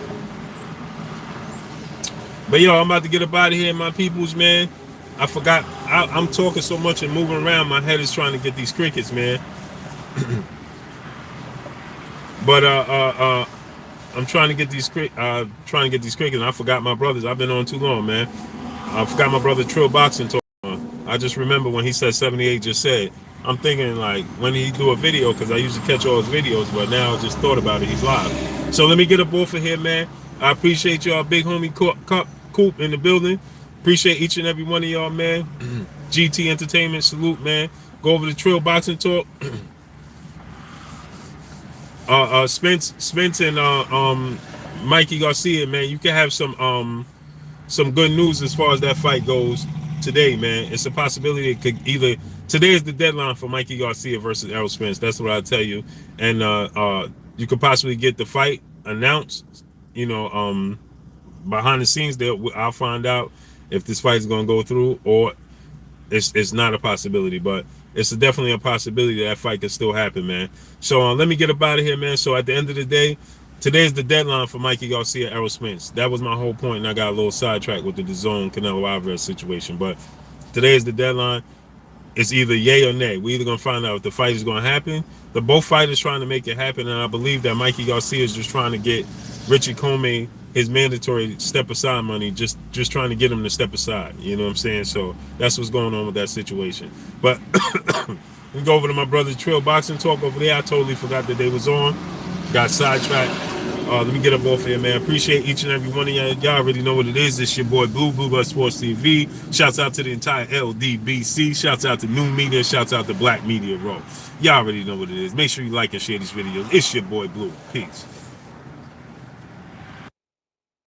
But yo, I'm about to get up out of here, my peoples, man. I forgot. I'm talking so much and moving around. My head is trying to get these crickets, man. But I'm trying to get these crickets. And I forgot my brothers. I've been on too long, man. I forgot my brother Trill Boxing talk on. I just remember when he said 78 just said. I'm thinking like when he do a video, because I usually catch all his videos, but now I just thought about it. He's live. So let me get up off of here, man. I appreciate y'all, big homie Coop in the building. Appreciate each and every one of y'all, man. GT Entertainment, salute, man. Go over to Trill Boxing Talk. Spence and Mikey Garcia, man. You can have some good news as far as that fight goes today, man. It's a possibility it could either. Today is the deadline for Mikey Garcia versus Errol Spence. That's what I'll tell you. And you could possibly get the fight announced, behind the scenes there. I'll find out if this fight is going to go through or it's not a possibility, but it's definitely a possibility that fight could still happen, man. So let me get up out of here, man. So at the end of the day, today is the deadline for Mikey Garcia, Errol Spence. That was my whole point, and I got a little sidetracked with the DAZN Canelo Alvarez situation. But today is the deadline. It's either yay or nay. We're either going to find out if the fight is going to happen. Both fighters trying to make it happen, and I believe that Mikey Garcia is just trying to get Richie Comey his mandatory step aside money, just trying to get him to step aside. You know what I'm saying? So that's what's going on with that situation. But we go over to my brother Trill Boxing Talk over there. I totally forgot that they was on. Got sidetracked. Let me get up off here, man. Appreciate each and every one of y'all. Y'all already know what it is. It's your boy Blue Blood Sports TV. Shouts out to the entire LDBC. Shouts out to New Media. Shouts out to Black Media Row. Y'all already know what it is. Make sure you like and share these videos. It's your boy Blue. Peace.